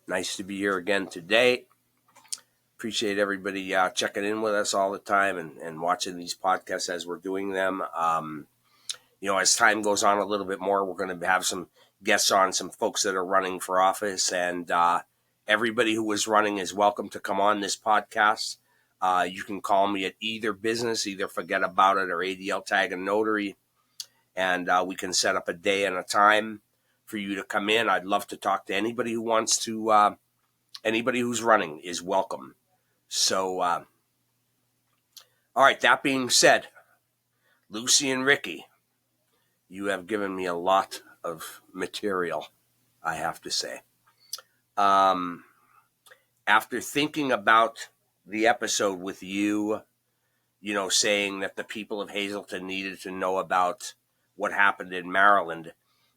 Nice to be here again today. Appreciate everybody checking in with us all the time and watching these podcasts as we're doing them. As time goes on a little bit more, we're going to have some guests on, some folks that are running for office, and everybody who is running is welcome to come on this podcast. You can call me at either business, either Forget About It or ADL Tag and Notary, and we can set up a day and a time for you to come in. I'd love to talk to anybody who wants to. Anybody who's running is welcome. So, all right, that being said, Lucy and Ricky, you have given me a lot of material, I have to say. After thinking about the episode with you, saying that the people of Hazleton needed to know about what happened in Maryland,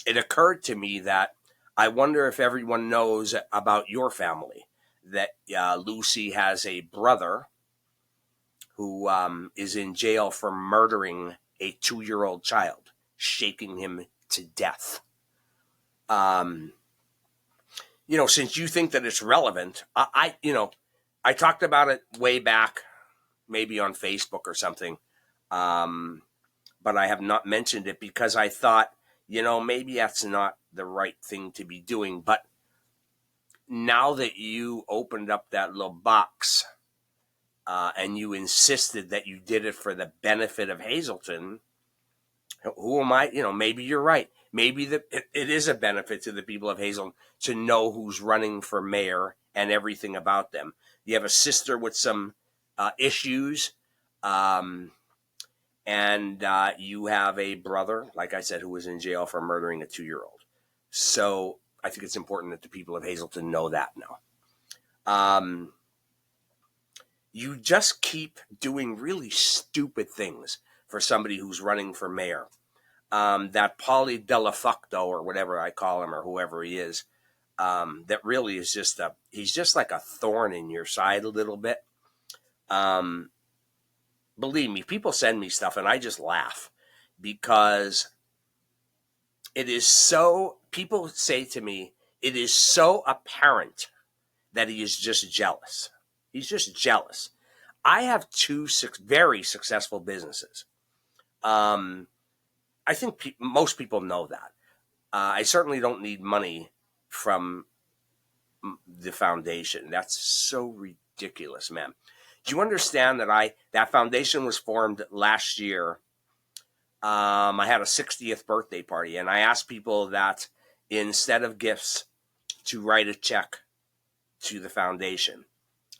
it occurred to me that I wonder if everyone knows about your family, that Lucy has a brother who is in jail for murdering a 2-year-old child, shaking him to death. Since you think that it's relevant, I talked about it way back, maybe on Facebook or something, but I have not mentioned it because I thought, maybe that's not the right thing to be doing. But now that you opened up that little box and you insisted that you did it for the benefit of Hazleton, who am I? Maybe you're right. Maybe it is a benefit to the people of Hazleton to know who's running for mayor and everything about them. You have a sister with some issues, and you have a brother, like I said, who was in jail for murdering a 2-year-old. So I think it's important that the people of Hazleton know that now. You just keep doing really stupid things for somebody who's running for mayor. That Paulie Delafacto, or whatever I call him, or whoever he is, that really is he's just like a thorn in your side a little bit. Believe me, people send me stuff and I just laugh because people say to me, it is so apparent that he is just jealous. He's just jealous. I have 2 very successful businesses. I think most people know that. I certainly don't need money from the foundation. That's so ridiculous, man. Do you understand that that foundation was formed last year? I had a 60th birthday party, and I asked people that instead of gifts to write a check to the foundation.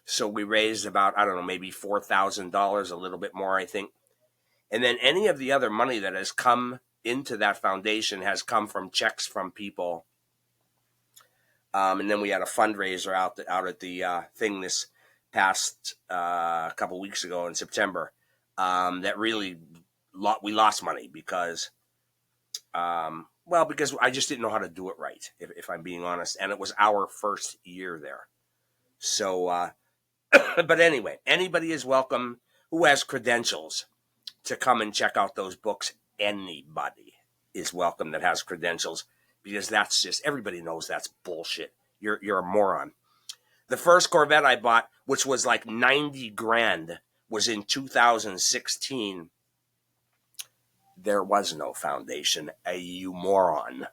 So we raised about, maybe $4,000, a little bit more, I think. And then any of the other money that has come into that foundation has come from checks from people. And then we had a fundraiser out at the thing this past couple weeks ago in September that really we lost money because I just didn't know how to do it right, if I'm being honest. And it was our first year there. So, but anyway, anybody is welcome who has credentials to come and check out those books. Anybody is welcome that has credentials, because that's just, everybody knows that's bullshit. You're a moron. The first Corvette I bought, which was like $90,000, was in 2016. There was no foundation, you moron,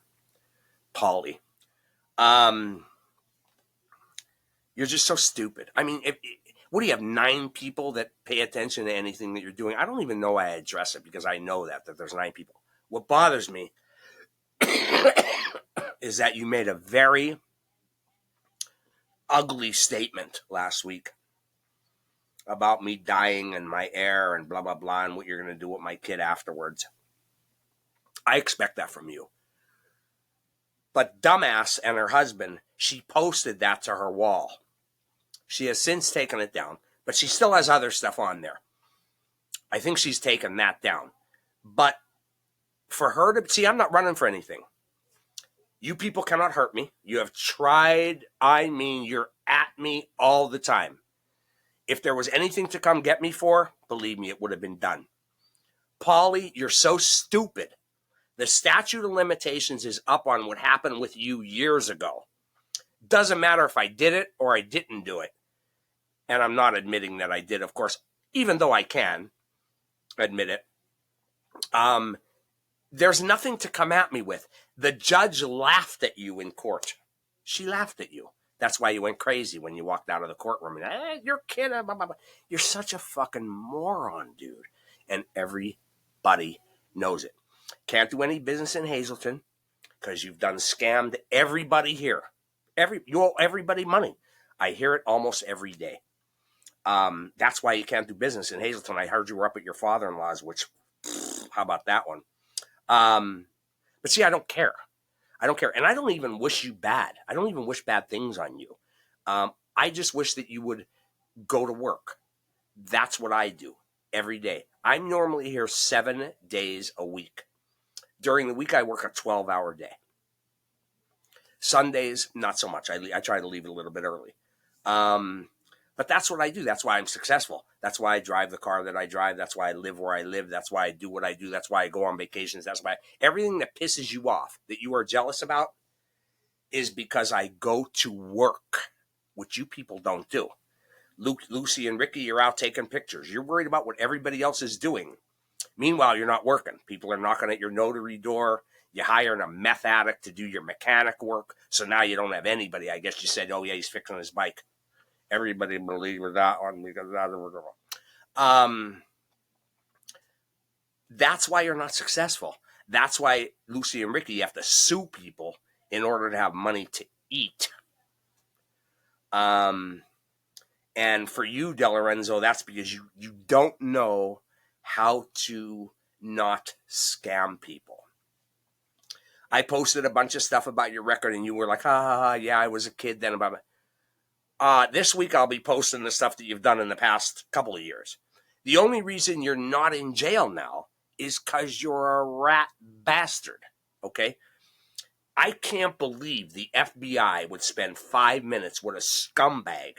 Paulie. You're just so stupid. I mean, what do you have, 9 people that pay attention to anything that you're doing? I don't even know why I address it, because I know that there's 9 people. What bothers me is that you made a very ugly statement last week about me dying and my heir and blah, blah, blah, and what you're going to do with my kid afterwards. I expect that from you. But dumbass and her husband, she posted that to her wall. She has since taken it down, but she still has other stuff on there. I think she's taken that down. But for her to see, I'm not running for anything. You people cannot hurt me. You have tried. I mean, you're at me all the time. If there was anything to come get me for, believe me, it would have been done. Paulie, you're so stupid. The statute of limitations is up on what happened with you years ago. Doesn't matter if I did it or I didn't do it. And I'm not admitting that I did, of course, even though I can admit it. There's nothing to come at me with. The judge laughed at you in court. She laughed at you. That's why you went crazy when you walked out of the courtroom. And, you're kidding. Blah, blah, blah. You're such a fucking moron, dude. And everybody knows it. Can't do any business in Hazleton because you've done scammed everybody here. You owe everybody money. I hear it almost every day. That's why you can't do business in Hazleton. I heard you were up at your father-in-law's, which, how about that one? But see, I don't care. I don't care. And I don't even wish you bad. I don't even wish bad things on you. I just wish that you would go to work. That's what I do every day. I'm normally here 7 days a week. During the week, I work a 12-hour day. Sundays, not so much. I try to leave it a little bit early. But that's what I do. That's why I'm successful. That's why I drive the car that I drive. That's why I live where I live. That's why I do what I do. That's why I go on vacations. That's why everything that pisses you off, that you are jealous about, is because I go to work, which you people don't do. Lucy and Ricky, you're out taking pictures. You're worried about what everybody else is doing. Meanwhile, you're not working. People are knocking at your notary door. You hiring a meth addict to do your mechanic work. So now you don't have anybody. I guess you said, oh, yeah, he's fixing his bike. Everybody believed that one because that's why you're not successful. That's why Lucy and Ricky have to sue people in order to have money to eat. And for you, De Lorenzo, that's because you don't know how to not scam people. I posted a bunch of stuff about your record, and you were like, yeah, I was a kid then. This week I'll be posting the stuff that you've done in the past couple of years. The only reason you're not in jail now is because you're a rat bastard, okay? I can't believe the FBI would spend 5 minutes with a scumbag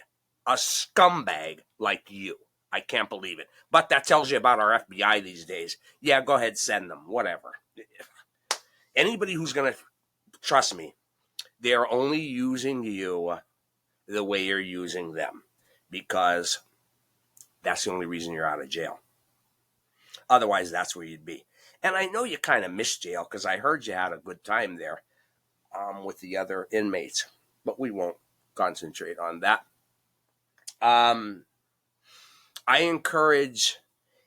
like you. I can't believe it. But that tells you about our FBI these days. Yeah, go ahead, send them, whatever. Anybody who's going to trust me, they're only using you the way you're using them, because that's the only reason you're out of jail. Otherwise, that's where you'd be. And I know you kind of missed jail because I heard you had a good time there with the other inmates, but we won't concentrate on that. I encourage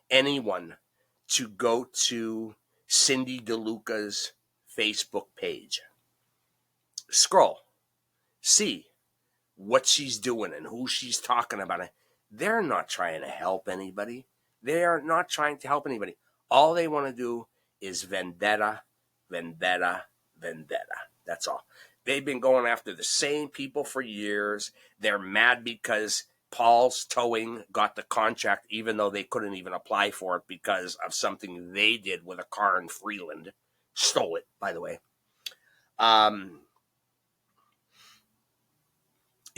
anyone to go to Cindy DeLuca's Facebook page. Scroll. See what she's doing and who she's talking about. They're not trying to help anybody. They are not trying to help anybody. All they want to do is vendetta, vendetta, vendetta. That's all. They've been going after the same people for years. They're mad because Paul's Towing got the contract even though they couldn't even apply for it because of something they did with a car in Freeland. Stole it, by the way.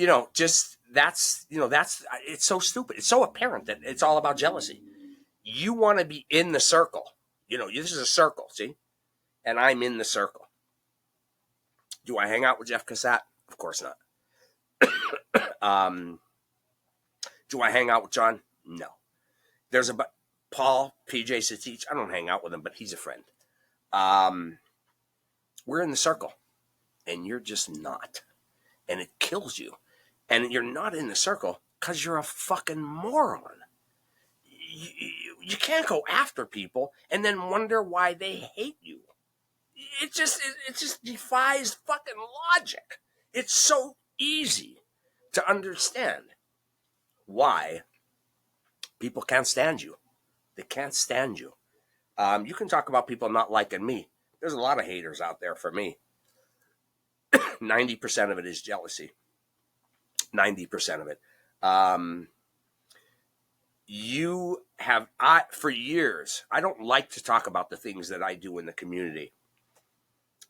That's it's so stupid. It's so apparent that it's all about jealousy. You want to be in the circle. This is a circle, see? And I'm in the circle. Do I hang out with Jeff Cassat? Of course not. Do I hang out with John? No. There's Paul, PJ Satich. I don't hang out with him, but he's a friend. We're in the circle, and you're just not. And it kills you. And you're not in the circle because you're a fucking moron. You can't go after people and then wonder why they hate you. It just defies fucking logic. It's so easy to understand why people can't stand you. They can't stand you. You can talk about people not liking me. There's a lot of haters out there for me. 90% of it is jealousy. 90% of it. For years, I don't like to talk about the things that I do in the community.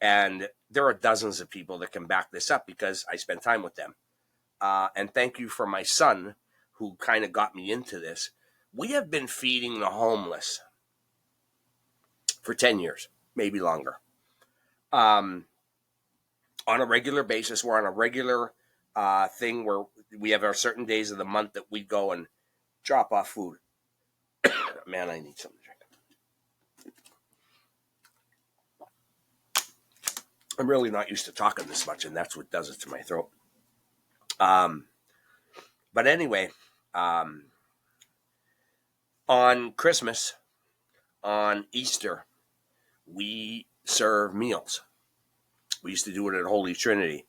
And there are dozens of people that can back this up because I spend time with them. And thank you for my son who kind of got me into this. We have been feeding the homeless for 10 years, maybe longer. On a regular basis, we're on a regular thing where we have our certain days of the month that we go and drop off food. Man, I need something to drink. I'm really not used to talking this much, and that's what does it to my throat. But anyway, on Christmas, on Easter, we serve meals. We used to do it at Holy Trinity.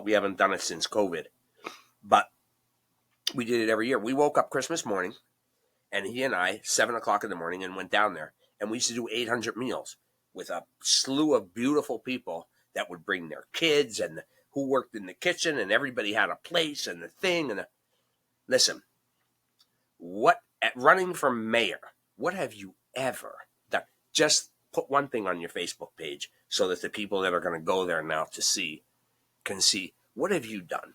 We haven't done it since COVID, but we did it every year. We woke up Christmas morning, and he and I, 7 o'clock in the morning, and went down there. And we used to do 800 meals with a slew of beautiful people that would bring their kids and who worked in the kitchen, and everybody had a place and the thing. Listen, at running for mayor, what have you ever done? Just put one thing on your Facebook page so that the people that are going to go there now to see can see, what have you done?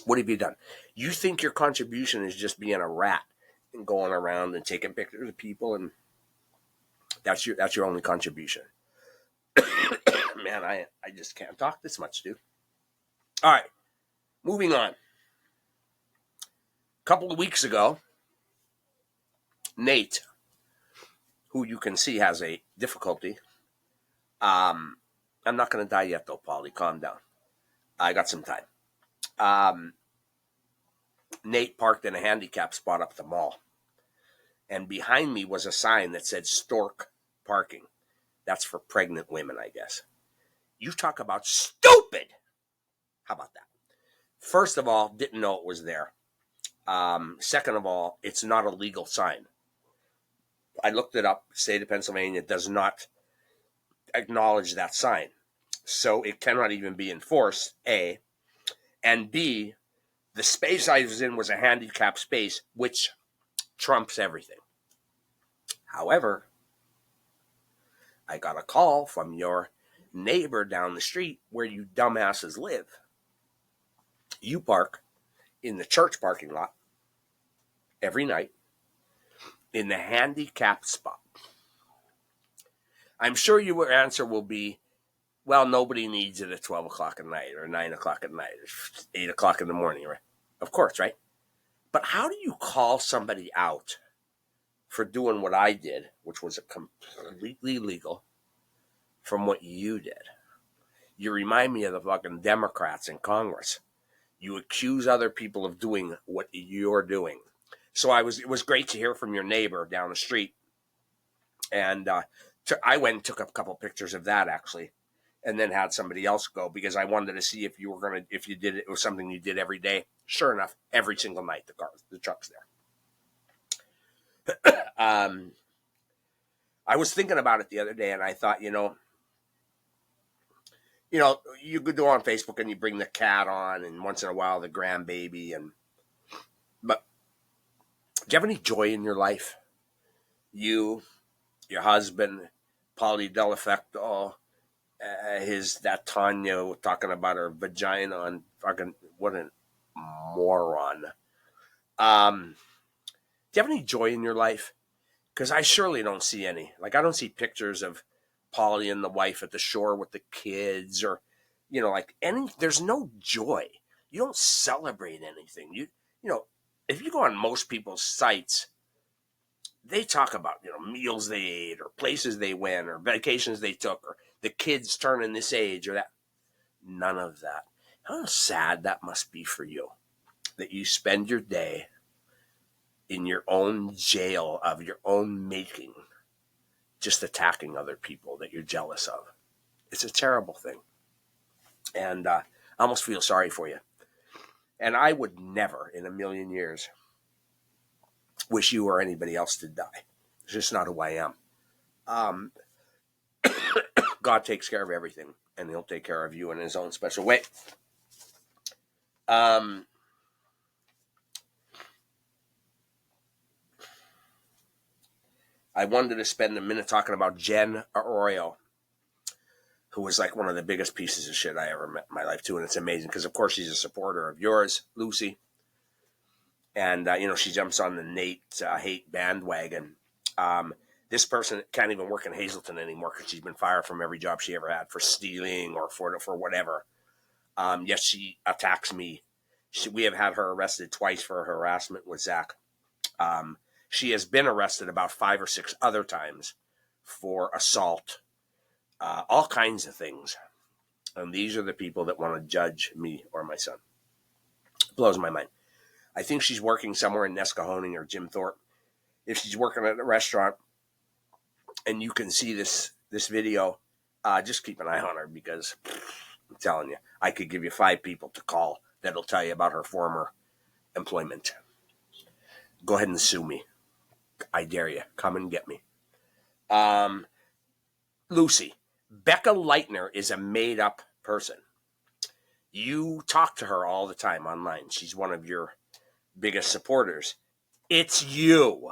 What have you done? You think your contribution is just being a rat and going around and taking pictures of people, and that's your only contribution. Man, I just can't talk this much, dude. All right, moving on. A couple of weeks ago, Nate, who you can see has a difficulty. I'm not going to die yet, though, Paulie. Calm down. I got some time. Nate parked in a handicap spot up at the mall. And behind me was a sign that said Stork Parking. That's for pregnant women, I guess. You talk about stupid. How about that? First of all, didn't know it was there. Second of all, it's not a legal sign. I looked it up. State of Pennsylvania does not acknowledge that sign. So it cannot even be enforced, A. And B, the space I was in was a handicapped space, which trumps everything. However, I got a call from your neighbor down the street where you dumbasses live. You park in the church parking lot every night in the handicapped spot. I'm sure your answer will be, well, nobody needs it at 12 o'clock at night or 9 o'clock at night or 8 o'clock in the morning, right? Of course, right? But how do you call somebody out for doing what I did, which was completely legal, from what you did? You remind me of the fucking Democrats in Congress. You accuse other people of doing what you're doing. So it was great to hear from your neighbor down the street. And I went and took a couple pictures of that, actually, and then had somebody else go, because I wanted to see if you did it was something you did every day. Sure enough, every single night the truck's there. I was thinking about it the other day, and I thought, you could go on Facebook and you bring the cat on, and once in a while the grandbaby, but do you have any joy in your life? You, your husband, Polly Delafecto, that Tanya talking about her vagina, and fucking what a moron. Do you have any joy in your life? Because I surely don't see any. Like, I don't see pictures of Polly and the wife at the shore with the kids, or, there's no joy. You don't celebrate anything. If you go on most people's sites, they talk about, meals they ate or places they went or vacations they took or the kids turning this age or that. None of that. How sad that must be for you, that you spend your day in your own jail of your own making, just attacking other people that you're jealous of. It's a terrible thing. And I almost feel sorry for you. And I would never in a million years wish you or anybody else to die. It's just not who I am. God takes care of everything, and he'll take care of you in his own special way. I wanted to spend a minute talking about Jen Arroyo, who was like one of the biggest pieces of shit I ever met in my life, too. And it's amazing because, of course, she's a supporter of yours, Lucy. And, she jumps on the Nate hate bandwagon. This person can't even work in Hazleton anymore because she's been fired from every job she ever had for stealing or for whatever. Yes, she attacks me. We have had her arrested twice for harassment with Zach. She has been arrested about 5 or 6 other times for assault, all kinds of things. And these are the people that want to judge me or my son. It blows my mind. I think she's working somewhere in Nescahoning or Jim Thorpe. If she's working at a restaurant and you can see this video, just keep an eye on her, because I'm telling you, I could give you 5 people to call that'll tell you about her former employment. Go ahead and sue me. I dare you. Come and get me. Lucy. Becca Leitner is a made-up person. You talk to her all the time online. She's one of your biggest supporters. It's you.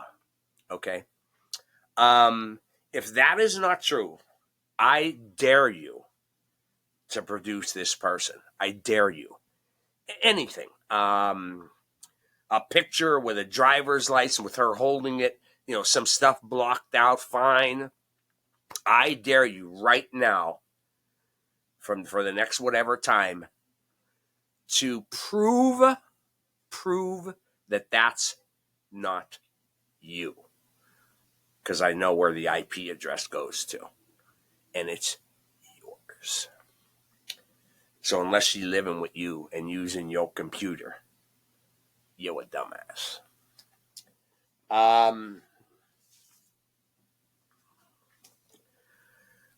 Okay? If that is not true, I dare you to produce this person. I dare you. Anything. A picture with a driver's license with her holding it, some stuff blocked out, fine. I dare you right now, for the next whatever time, to prove that that's not you. Because I know where the IP address goes to. And it's yours. So unless she's living with you and using your computer, you're a dumbass.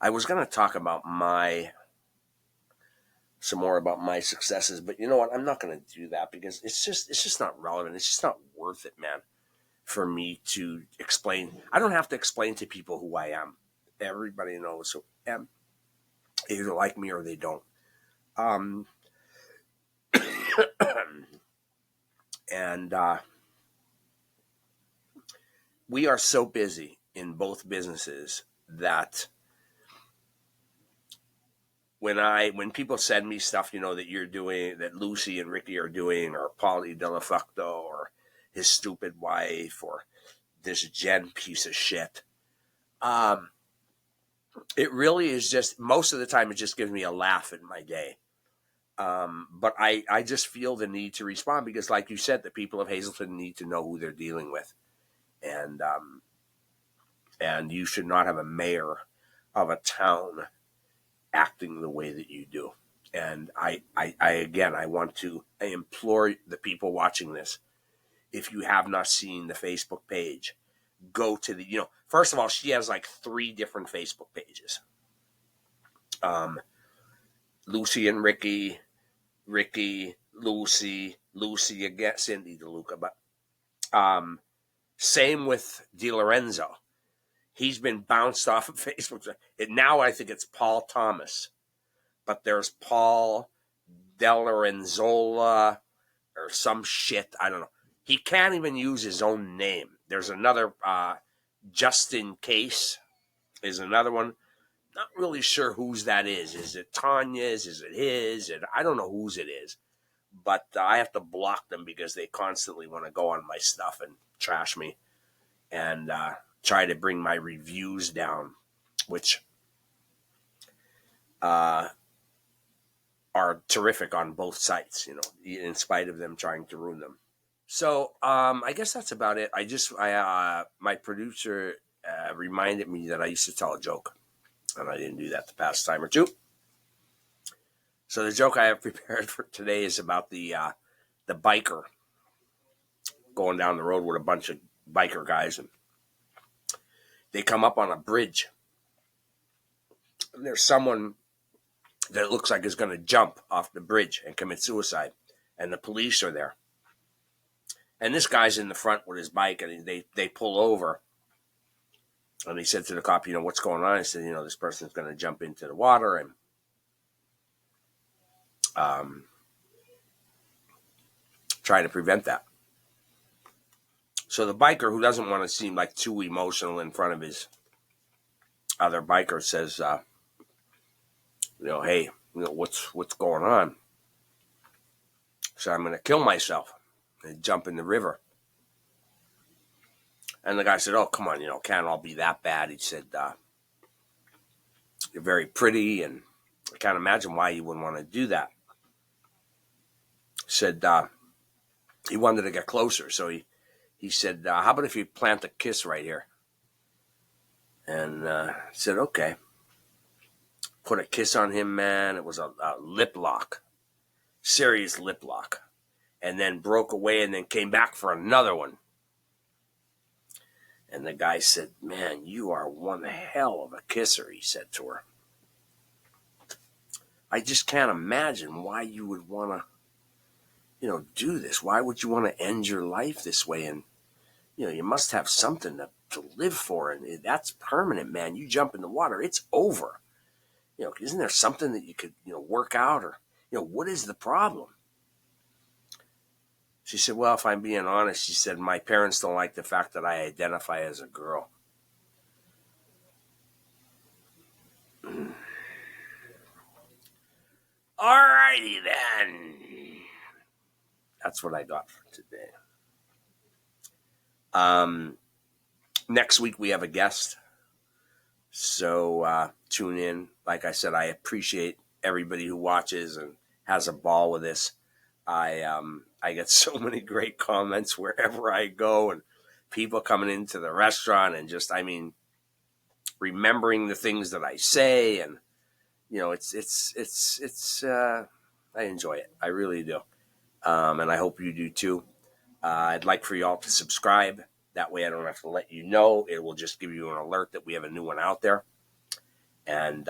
I was going to talk about some more about my successes, but you know what? I'm not going to do that, because it's just not relevant. It's just not worth it, man, for me to explain. I don't have to explain to people who I am. Everybody knows who I am. They either like me or they don't. And we are so busy in both businesses that when people send me stuff, that you're doing, that Lucy and Ricky are doing, or Paulie Delafacto, or his stupid wife, or this Jen piece of shit, it really is just, most of the time, it just gives me a laugh in my day. But I just feel the need to respond, because, like you said, the people of Hazleton need to know who they're dealing with. And you should not have a mayor of a town acting the way that you do. And I implore the people watching this, if you have not seen the Facebook page, go to the, first of all, she has like 3 different Facebook pages. Lucy and Ricky, Lucy again, Cindy DeLuca. But same with DiLorenzo. He's been bounced off of Facebook. Now I think it's Paul Thomas. But there's Paul Delarenzola or some shit. I don't know. He can't even use his own name. There's another, Justin Case is another one. Not really sure whose that is. Is it Tanya's? Is it his? I don't know whose it is. But I have to block them, because they constantly want to go on my stuff and trash me and try to bring my reviews down, which are terrific on both sites, in spite of them trying to ruin them. So I guess that's about it. My producer reminded me that I used to tell a joke, and I didn't do that the past time or two. So the joke I have prepared for today is about the biker going down the road with a bunch of biker guys, and they come up on a bridge, and there's someone that looks like is going to jump off the bridge and commit suicide, and the police are there. And this guy's in the front with his bike, and they pull over. And he said to the cop, what's going on? I said, this person's going to jump into the water and try to prevent that. So the biker, who doesn't want to seem like too emotional in front of his other biker, says, hey, what's going on? So I'm going to kill myself and jump in the river. And the guy said, oh, come on, can't all be that bad. He said, you're very pretty, and I can't imagine why you wouldn't want to do that. said he wanted to get closer. So he said, how about if you plant a kiss right here? And said, okay. Put a kiss on him, man. It was a lip lock. Serious lip lock. And then broke away and then came back for another one. And the guy said, man, you are one hell of a kisser, he said to her. I just can't imagine why you would want to, do this. Why would you want to end your life this way? And, you must have something to live for. And that's permanent, man. You jump in the water, it's over. Isn't there something that you could, work out? Or, what is the problem? She said, well, if I'm being honest, she said, my parents don't like the fact that I identify as a girl. Alrighty then. That's what I got for today. Next week we have a guest. So tune in. Like I said, I appreciate everybody who watches and has a ball with this. I get so many great comments wherever I go, and people coming into the restaurant and just, remembering the things that I say, and it's I enjoy it. I really do, and I hope you do too. I'd like for y'all to subscribe. That way, I don't have to let you know. It will just give you an alert that we have a new one out there, and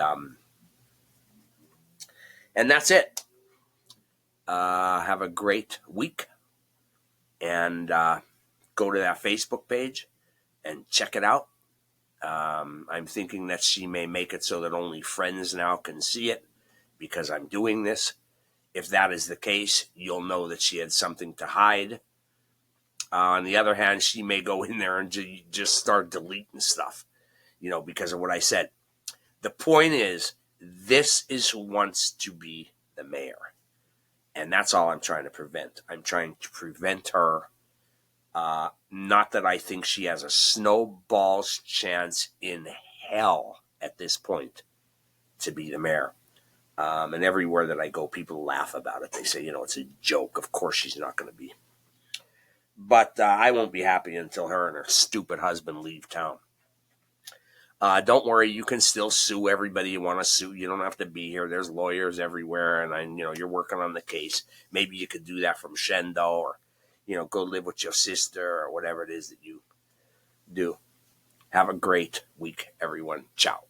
that's it. Have a great week, and go to that Facebook page and check it out. I'm thinking that she may make it so that only friends now can see it because I'm doing this. If that is the case, you'll know that she had something to hide. On the other hand, she may go in there and just start deleting stuff, because of what I said. The point is, this is who wants to be the mayor. And that's all I'm trying to prevent. I'm trying to prevent her. Not that I think she has a snowball's chance in hell at this point to be the mayor. And everywhere that I go, people laugh about it. They say, it's a joke. Of course she's not going to be. But I won't be happy until her and her stupid husband leave town. Don't worry, you can still sue everybody you want to sue. You don't have to be here. There's lawyers everywhere, and you're working on the case. Maybe you could do that from Shendo, or go live with your sister, or whatever it is that you do. Have a great week, everyone. Ciao.